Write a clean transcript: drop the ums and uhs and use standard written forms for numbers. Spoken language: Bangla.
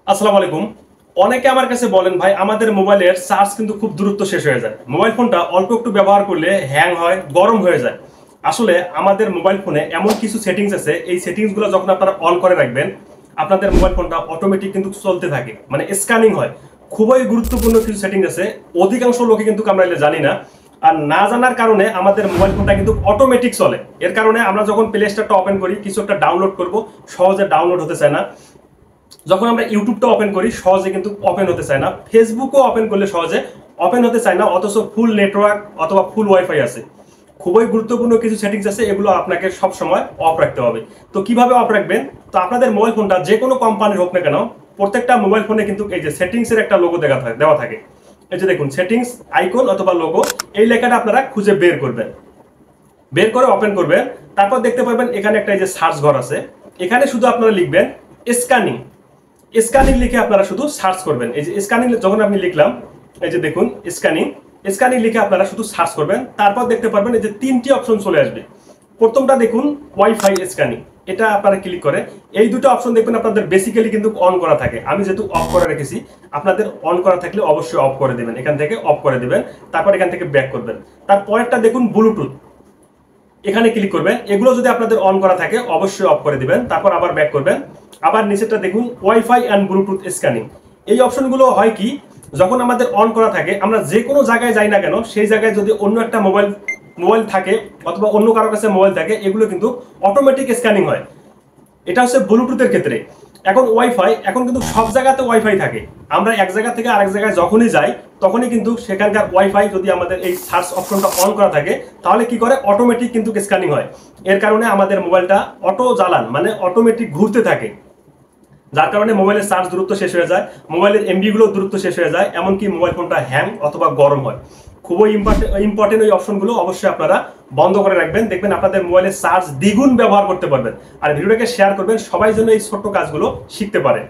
আসসালামু আলাইকুম। অনেকে আমার কাছে বলেন ভাই আমাদের মোবাইলের চার্জ কিন্তু খুব দ্রুত শেষ হয়ে যায়, মোবাইল ফোনটা অল্প একটু ব্যবহার করলে হ্যাং হয়, গরম হয়ে যায়। আসলে আমাদের মোবাইল ফোনে এমন কিছু সেটিংস আছে, এই সেটিংসগুলো যখন আপনারা অন করে রাখবেন আপনাদের মোবাইল ফোনটা অটোমেটিক কিন্তু চলতে থাকে, মানে স্ক্যানিং হয়। খুবই গুরুত্বপূর্ণ কিছু সেটিংস আছে, অধিকাংশ লোকে কিন্তু আমরা এগুলো জানি না। আর না জানার কারণে আমাদের মোবাইল ফোনটা কিন্তু অটোমেটিক চলে। এর কারণে আমরা যখন প্লে স্টোরটা ওপেন করি, কিছু একটা ডাউনলোড করব, সহজে ডাউনলোড হতে চায় না। যখন আমরা ইউটিউবটা ওপেন করি সহজে কিন্তু ওপেন হতে চায় না, ফেসবুকও ওপেন করলে সহজে ওপেন হতে চায় না, অথচ ফুল নেটওয়ার্ক অথবা ফুল ওয়াইফাই আছে। খুবই গুরুত্বপূর্ণ কিছু সেটিংস আছে, এগুলো আপনাকে সব সময় অফ রাখতে হবে। তো কিভাবে অফ রাখবেন? তো আপনাদের মোবাইল ফোনটা যে কোনো কোম্পানির হোক না কেন, প্রত্যেকটা মোবাইল ফোনে কিন্তু এই যে সেটিংস এর একটা লোগো দেওয়া থাকে। এই যে দেখুন সেটিংস আইকন অথবা লোগো, এই লেখাটা আপনারা খুঁজে বের করবেন, বের করে ওপেন করবেন। তারপর দেখতে পাবেন এখানে একটা এই যে সার্চ ঘর আছে, এখানে শুধু আপনারা লিখবেন স্ক্যানিং। স্ক্যানিং লিখে আপনারা শুধু সার্চ করবেন। এই যে স্ক্যানিং যখন আপনি লিখলাম, এই যে দেখুন স্ক্যানিং, স্ক্যানিং লিখে আপনারা শুধু সার্চ করবেন। তারপর দেখতে পারবেন এই যে তিনটি অপশন চলে আসবে। প্রথমটা দেখুন ওয়াইফাই স্ক্যানিং, এটা আপনারা ক্লিক করে এই দুটো অপশন দেখবেন আপনাদের বেসিক্যালি কিন্তু অন করা থাকে। আমি যেহেতু অফ করে রেখেছি, আপনাদের অন করা থাকলে অবশ্যই অফ করে দেবেন, এখান থেকে অফ করে দেবেন। তারপর এখান থেকে ব্যাক করবেন। তারপরেরটা দেখুন ব্লুটুথ, এখানে ক্লিক করবেন। এগুলো যদি আপনাদের অন করা থাকে অবশ্যই অফ করে দিবেন, তারপর আবার ব্যাক করবেন। আবার নিচেরটা দেখুন ওয়াইফাই অ্যান্ড ব্লুটুথ স্ক্যানিং। এই অপশনগুলো হয় কি, যখন আমাদের অন করা থাকে আমরা যে কোনো জায়গায় যাই না কেন, সেই জায়গায় যদি অন্য একটা মোবাইল মোবাইল থাকে অথবা অন্য কারো কাছে মোবাইল থাকে, এগুলো কিন্তু অটোমেটিক স্ক্যানিং হয়। এটা হচ্ছে ব্লুটুথের ক্ষেত্রে। এখন ওয়াইফাই, এখন কিন্তু সব জায়গাতে ওয়াইফাই থাকে। আমরা এক জায়গা থেকে আরেক জায়গায় যখনই যাই তখনই কিন্তু সেখানকার ওয়াইফাই যদি আমাদের এই সার্চ অপশনটা অন করা থাকে, তাহলে কি করে অটোমেটিক কিন্তু স্ক্যানিং হয়। এর কারণে আমাদের মোবাইলটা অটো জ্বালান, মানে অটোমেটিক ঘুরতে থাকে, যার কারণে মোবাইলের চার্জ দ্রুত শেষ হয়ে যায়, মোবাইলের এমবি গুলো দ্রুত শেষ হয়ে যায়, এমনকি মোবাইল ফোনটা হ্যাং অথবা গরম হয়। খুবই ইম্পর্টেন্ট ওই অপশনগুলো অবশ্যই আপনারা বন্ধ করে রাখবেন, দেখবেন আপনাদের মোবাইলের চার্জ দ্বিগুণ ব্যবহার করতে পারবেন। আর ভিডিওটাকে শেয়ার করবেন, সবাই যেন এই ছোট্ট কাজগুলো শিখতে পারে।